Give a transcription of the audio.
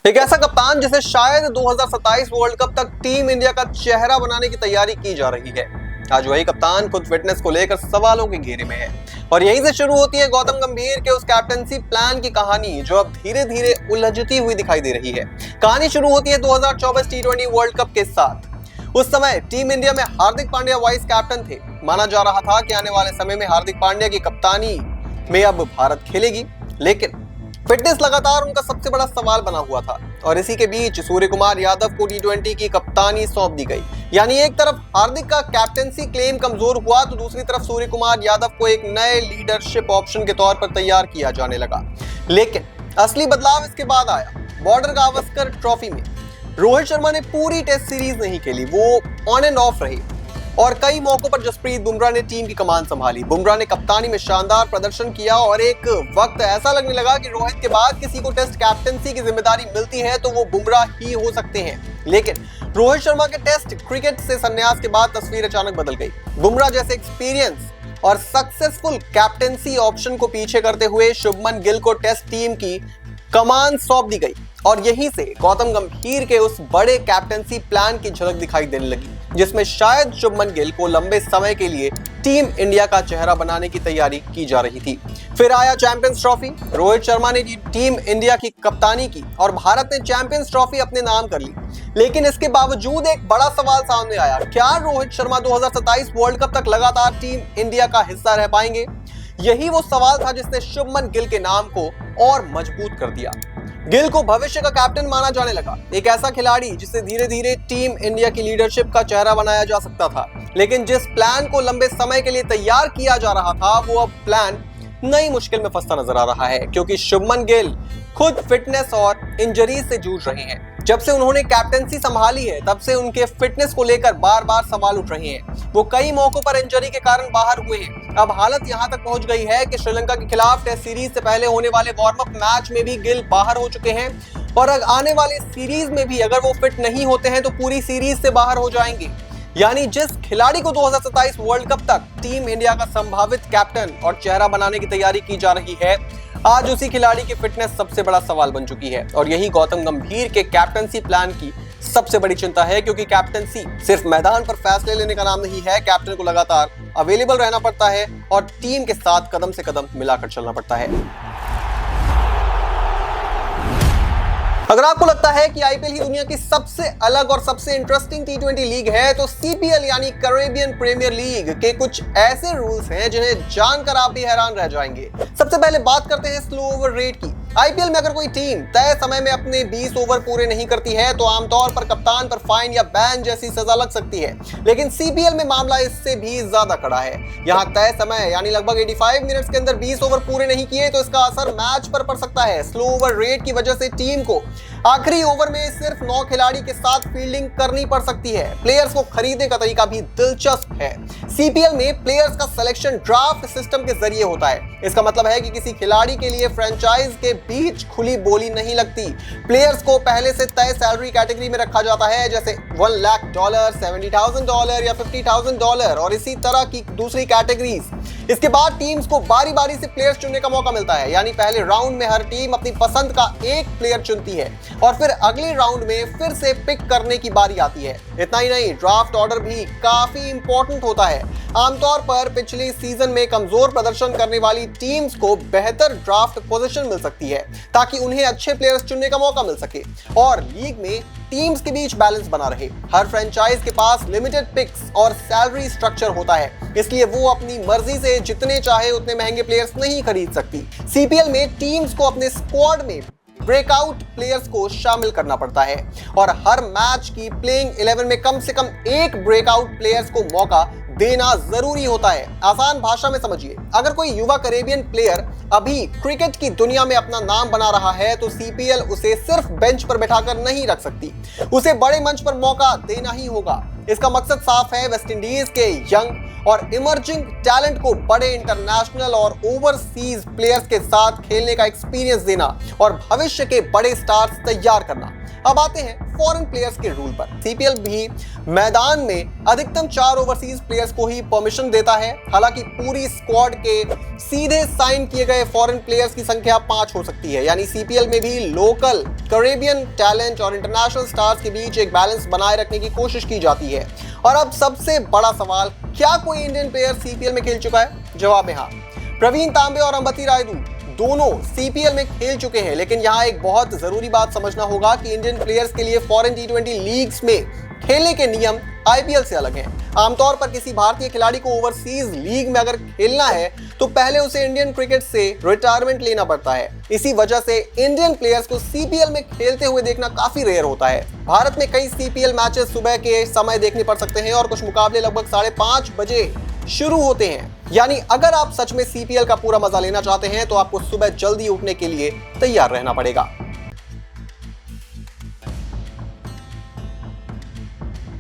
एक ऐसा कप्तान जिसे शायद 2027 वर्ल्ड कप तक टीम इंडिया का चेहरा बनाने की तैयारी की जा रही है। आज वही कप्तान खुद फिटनेस को लेकर सवालों के घेरे में है और यहीं से शुरू होती है गौतम गंभीर के उस कैप्टनसी प्लान की कहानी जो अब धीरे धीरे उलझती हुई दिखाई दे रही है। कहानी शुरू होती है 2024 टी20 वर्ल्ड कप के साथ। उस समय टीम इंडिया में हार्दिक पांड्या वाइस कैप्टन थे। माना जा रहा था कि आने वाले समय में हार्दिक पांड्या की कप्तानी में अब भारत खेलेगी, लेकिन फिटनेस लगातार उनका सबसे बड़ा सवाल बना हुआ था और इसी के बीच सूर्य कुमार यादव को टी20 की कप्तानी सौंप दी गई। यानी एक तरफ हार्दिक का कैप्टेंसी क्लेम कमजोर हुआ तो दूसरी तरफ सूर्य कुमार यादव को एक नए लीडरशिप ऑप्शन के तौर पर तैयार किया जाने लगा। लेकिन असली बदलाव इसके बाद आया। बॉर्डर गावस्कर ट्रॉफी में रोहित शर्मा ने पूरी टेस्ट सीरीज नहीं खेली, वो ऑन एंड ऑफ रहे और कई मौकों पर जसप्रीत बुमराह ने टीम की कमान संभाली। बुमराह ने कप्तानी में शानदार प्रदर्शन किया और एक वक्त ऐसा लगने लगा कि रोहित के बाद किसी को टेस्ट कैप्टेंसी की जिम्मेदारी मिलती है तो वो बुमराह ही हो सकते हैं। लेकिन रोहित शर्मा के टेस्ट क्रिकेट से संन्यास के बाद तस्वीर अचानक बदल गई। बुमराह जैसे एक्सपीरियंस और सक्सेसफुल कैप्टेंसी ऑप्शन को पीछे करते हुए शुभमन गिल को टेस्ट टीम की कमान सौंप दी गई और यहीं से गौतम गंभीर के उस बड़े कैप्टेंसी प्लान की झलक दिखाई देने लगी, जिसमें शायद शुभमन गिल को लंबे समय के लिए टीम इंडिया का चेहरा बनाने की तैयारी की जा रही थी। फिर आया चैंपियंस ट्रॉफी। रोहित शर्मा ने टीम इंडिया की कप्तानी की और भारत ने चैंपियंस ट्रॉफी अपने नाम कर ली। लेकिन इसके बावजूद एक बड़ा सवाल सामने आया, क्या रोहित शर्मा 2027 वर्ल्ड कप तक लगातार टीम इंडिया का हिस्सा रह पाएंगे? यही वो सवाल था जिसने शुभमन गिल के नाम को और मजबूत कर दिया। गिल को भविष्य का कैप्टन माना जाने लगा, एक ऐसा खिलाड़ी जिसे धीरे धीरे टीम इंडिया की लीडरशिप का चेहरा बनाया जा सकता था। लेकिन जिस प्लान को लंबे समय के लिए तैयार किया जा रहा था वो अब प्लान नई मुश्किल में फंसता नजर आ रहा है, क्योंकि शुभमन गिल खुद फिटनेस और इंजरीज से जूझ रहे हैं। जब से उन्होंने कैप्टेंसी संभाली है तब से उनके फिटनेस को लेकर बार बार सवाल उठ रहे हैं। वो कई मौकों पर इंजरी के कारण बाहर हुए हैं। अब हालत यहां तक पहुंच गई है कि श्रीलंका के खिलाफ टेस्ट सीरीज से पहले होने वाले वार्म अप मैच में भी गिल बाहर हो चुके हैं और आने वाले सीरीज में भी अगर वो फिट नहीं होते हैं तो पूरी सीरीज से बाहर हो जाएंगे। यानी जिस खिलाड़ी को 2027 वर्ल्ड कप तक टीम इंडिया का संभावित कैप्टन और चेहरा बनाने की तैयारी की जा रही है, आज उसी खिलाड़ी की फिटनेस सबसे बड़ा सवाल बन चुकी है। और यही गौतम गंभीर के कैप्टनसी प्लान की सबसे बड़ी चिंता है, क्योंकि कैप्टनसी सिर्फ मैदान पर फैसले लेने का नाम नहीं है। कैप्टन को लगातार अवेलेबल रहना पड़ता है और टीम के साथ कदम से कदम मिलाकर चलना पड़ता है। अगर आपको लगता है कि आईपीएल ही दुनिया की सबसे अलग और सबसे इंटरेस्टिंग टी20 लीग है तो सीपीएल यानी कैरेबियन प्रीमियर लीग के कुछ ऐसे रूल्स हैं जिन्हें जानकर आप भी हैरान रह जाएंगे। सबसे पहले बात करते हैं स्लो ओवर रेट की। आईपीएल में अगर कोई टीम तय समय में अपने 20 ओवर पूरे नहीं करती है तो आमतौर पर कप्तान पर फाइन या बैन जैसी सजा लग सकती है, लेकिन सीपीएल में मामला इससे भी ज्यादा कड़ा है। यहाँ तय समय यानी लगभग 85 मिनट्स के अंदर 20 ओवर पूरे नहीं किए तो इसका असर मैच पर पड़ सकता है। स्लो ओवर रेट की वजह से टीम को आखिरी ओवर में सिर्फ 9 खिलाड़ी के साथ फील्डिंग करनी पड़ सकती है। प्लेयर्स को खरीदने का तरीका भी दिलचस्प है। सीपीएल में प्लेयर्स का सिलेक्शन ड्राफ्ट सिस्टम के जरिए होता है। इसका मतलब है कि किसी खिलाड़ी के लिए फ्रेंचाइज के बीच खुली बोली नहीं लगती। प्लेयर्स को पहले से तय सैलरी कैटेगरी में रखा जाता है, जैसे $1 लाख, $70,000 या $50,000 और इसी तरह की दूसरी कैटेगरीज। इसके बाद टीम्स को बारी बारी से प्लेयर्स चुनने का मौका मिलता है, यानी पहले राउंड में हर टीम अपनी पसंद का एक प्लेयर चुनती है और फिर अगले राउंड में फिर से पिक करने की बारी आती है। इतना ही नहीं, ड्राफ्ट ऑर्डर भी काफी इंपॉर्टेंट होता है। आमतौर पर पिछले सीजन में कमजोर प्रदर्शन करने वाली टीम्स को बेहतर ड्राफ्ट पोजीशन मिल सकती है ताकि उन्हें अच्छे प्लेयर्स चुनने का मौका मिल सके और लीग में टीम्स के बीच बैलेंस बना रहे। हर फ्रेंचाइज के पास लिमिटेड पिक्स और सैलरी स्ट्रक्चर होता है, इसलिए वो अपनी मर्जी से जितने चाहे उतने महंगे प्लेयर्स नहीं खरीद सकती। सीपीएल में टीम्स को अपने स्क्वाड में ब्रेकआउट प्लेयर्स को शामिल करना पड़ता है और हर मैच की प्लेइंग 11 में कम से कम एक ब्रेकआउट प्लेयर्स को मौका देना जरूरी होता है। आसान भाषा में समझिए, अगर कोई युवा कैरेबियन प्लेयर अभी क्रिकेट की दुनिया में अपना नाम बना रहा है तो सीपीएल उसे सिर्फ बेंच पर बैठाकर नहीं रख सकती, उसे बड़े मंच पर मौका देना ही होगा। इसका मकसद साफ है, वेस्ट इंडीज के यंग और इमर्जिंग टैलेंट को बड़े इंटरनेशनल और ओवरसीज प्लेयर्स के साथ खेलने का एक्सपीरियंस देना और भविष्य के बड़े स्टार्स तैयार करना। अब आते हैं फॉरेन प्लेयर्स के रूल पर। सीपीएल भी मैदान में अधिकतम 4 ओवरसीज प्लेयर्स को ही परमिशन देता है। हालांकि पूरी स्क्वाड के सीधे साइन किए गए फॉरेन प्लेयर्स की संख्या 5 हो सकती है। यानी सीपीएल में भी लोकल, कैरेबियन टैलेंट और इंटरनेशनल स्टार्स के बीच एक बैलेंस बनाए रखने की कोशिश की जाती है। और अब सबसे बड़ा सवाल, क्या कोई इंडियन प्लेयर सीपीएल में खेल चुका है? जवाब है हाँ। प्रवीण तांबे और अंबती रायडू दोनों सीपीएल में खेल चुके हैं। लेकिन यहाँ एक बहुत जरूरी बात समझना होगा कि इंडियन प्लेयर्स के लिए फॉरेन टी20 लीग्स में खेलने के नियम आईपीएल से अलग हैं। आमतौर पर किसी भारतीय खिलाड़ी को ओवरसीज लीग में अगर खेलना है तो पहले उसे इंडियन क्रिकेट से रिटायरमेंट लेना पड़ता है। इसी वजह से इंडियन प्लेयर्स को सीपीएल में खेलते हुए देखना काफी रेयर होता है। भारत में कई सीपीएल मैचेस सुबह के समय देखने पड़ सकते हैं और कुछ मुकाबले लगभग 5:30 बजे शुरू होते हैं। यानी अगर आप सच में सीपीएल का पूरा मजा लेना चाहते हैं तो आपको सुबह जल्दी उठने के लिए तैयार रहना पड़ेगा।